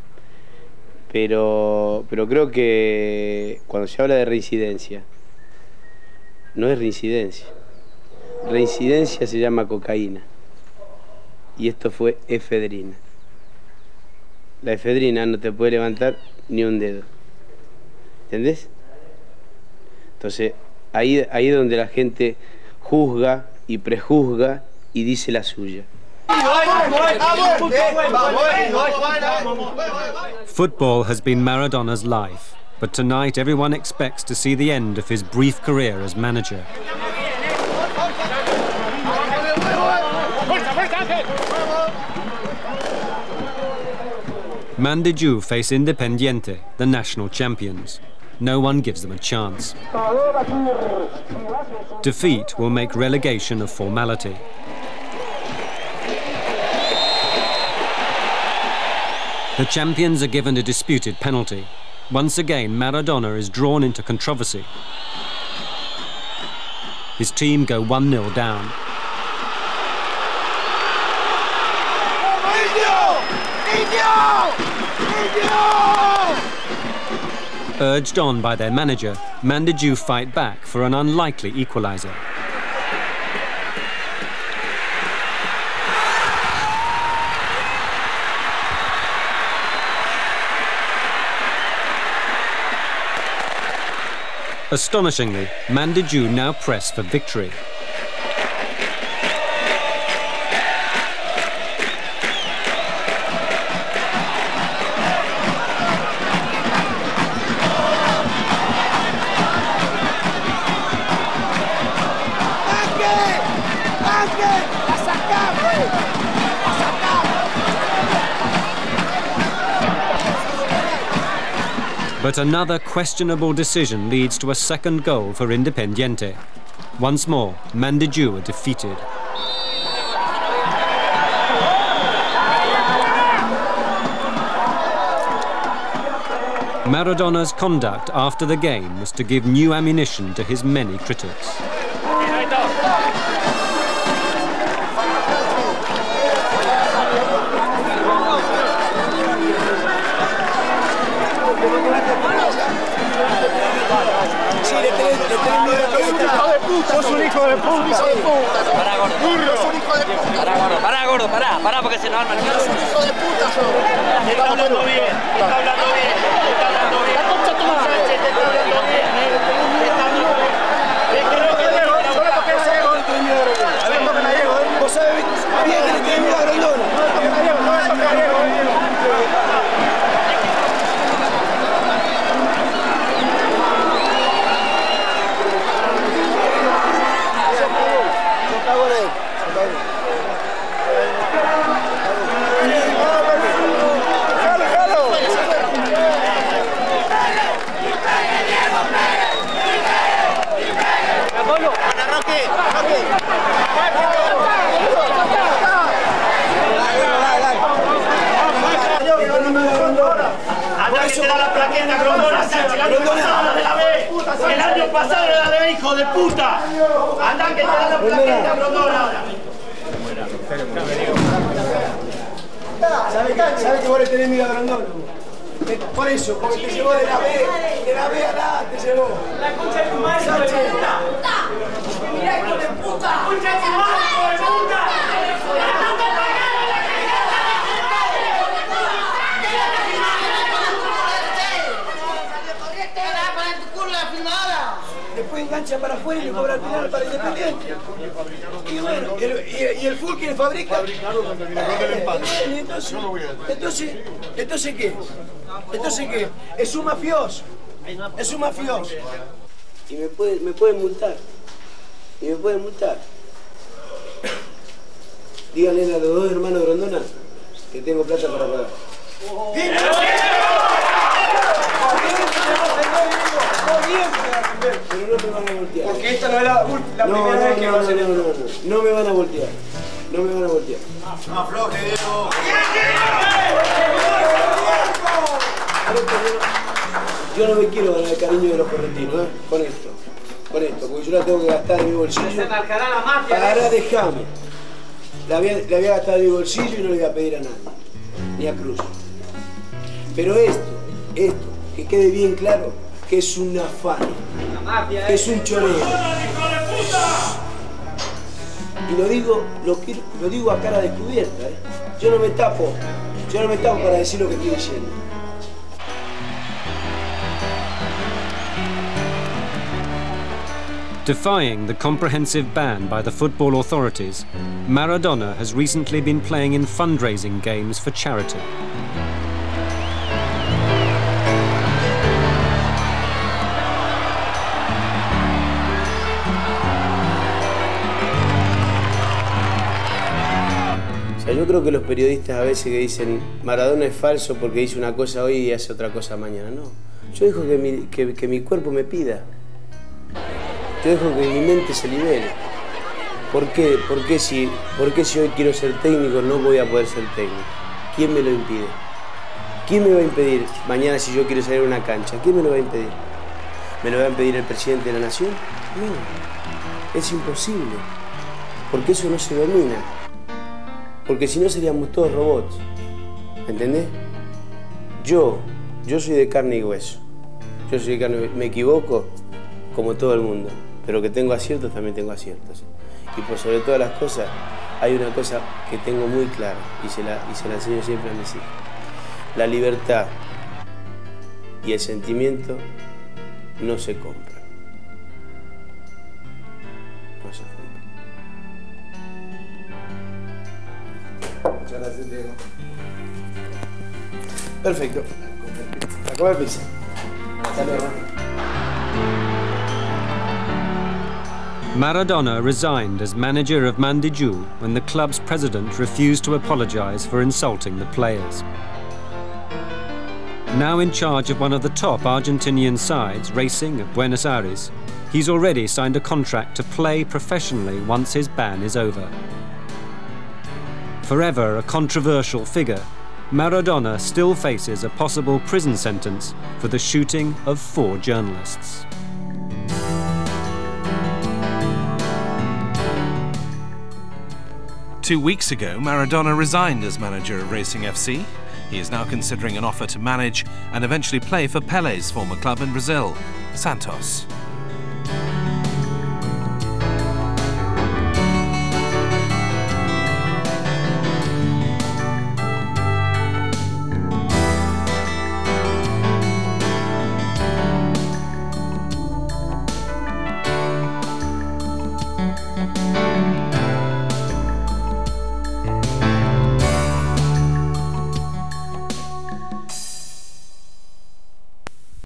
Pero creo que cuando se habla de reincidencia, no es reincidencia. Reincidencia se llama cocaína. Y esto fue efedrina. La efedrina no te puede levantar ni un dedo. ¿Entendés? Entonces, ahí es donde la gente juzga y prejuzga y dice la suya. Football has been Maradona's life, but tonight everyone expects to see the end of his brief career as manager. Mandiju face Independiente, the national champions. No one gives them a chance. Defeat will make relegation a formality. The champions are given a disputed penalty. Once again, Maradona is drawn into controversy. His team go 1-0 down. Urged on by their manager, Mandiju fight back for an unlikely equaliser. Astonishingly, Mandiju now press for victory. But another questionable decision leads to a second goal for Independiente. Once more, Mandiju are defeated. Maradona's conduct after the game was to give new ammunition to his many critics. Sos un hijo de puta. Pará, gordo. Sos un hijo de puta. Pará, gordo, pará, porque se nos arma el miedo. Sos un hijo de puta, yo. Está hablando bien, está hablando bien, está hablando bien. La concha tu madre. Está hablando bien, está hablando bien. Es que no te dejo, solo porque no se dejo el tuyo de Grondona. A ver, toca la Diego, vos sabés bien que le tenés miedo a Grondona. No toca la Diego, no toca la Diego. ¡Jalo! esta Grondona, Sánchez, el año pasado de la B. El año pasado era de B, hijo de puta. Andá que te da la plaqueta Grondona ahora. ¿Sabes que vos le tenés miedo a Grondona? Por eso, porque te llevó de la B a la A, te llevó. La concha de tu madre, hijo de puta. Mirá, hijo de puta. La concha de tu madre, hijo de puta. Después enganchan para afuera y le cobran el penal para Independiente. Y bueno, y el fútbol quién fabrica. Entonces ¿qué? Entonces ¿qué? Es un mafioso. Es un mafioso. Y me pueden multar. Y me pueden multar. Díganle a los dos hermanos Grondona que tengo plata para pagar. Pero no me van a voltear. Porque esta no es la primera vez que va a hacer esto. No me van a voltear. No me van a voltear. No afloje, Diego. Yo no me quiero ganar el cariño de los correntinos, con esto, porque yo la tengo que gastar en mi bolsillo. Se marcará la mafia. Ahora déjame. La voy a gastar en mi bolsillo y no le voy a pedir a nadie, ni a Cruz. Pero esto, que quede bien claro, que es un afán, que es un choreo. Y lo digo a cara descubierta, Yo no me tapo para decir lo que estoy diciendo. Defying the comprehensive ban by the football authorities, Maradona has recently been playing in fundraising games for charity. Yo creo que los periodistas a veces que dicen Maradona es falso porque dice una cosa hoy y hace otra cosa mañana. No, yo dejo que mi cuerpo me pida. Yo dejo que mi mente se libere. ¿Por qué? ¿Por qué si hoy quiero ser técnico no voy a poder ser técnico? ¿Quién me lo impide? ¿Quién me va a impedir mañana si yo quiero salir a una cancha? ¿Quién me lo va a impedir? ¿Me lo va a impedir el presidente de la nación? No, es imposible. Porque eso no se domina. Porque si no seríamos todos robots. ¿Entendés? Yo soy de carne y hueso. Yo soy de carne y hueso. Me equivoco como todo el mundo. Pero que tengo aciertos, también tengo aciertos. Y por sobre todas las cosas, hay una cosa que tengo muy clara y se la enseño siempre a mis hijos. La libertad y el sentimiento no se compran. No se compran. Muchas gracias, Diego. Perfecto. A comer pizza. Hasta luego. Maradona resigned as manager of Mandiju when the club's president refused to apologize for insulting the players. Now in charge of one of the top Argentinian sides racing at Buenos Aires, he's already signed a contract to play professionally once his ban is over. Forever a controversial figure, Maradona still faces a possible prison sentence for the shooting of 4 journalists. Two weeks ago, Maradona resigned as manager of Racing FC. He is now considering an offer to manage and eventually play for Pelé's former club in Brazil, Santos.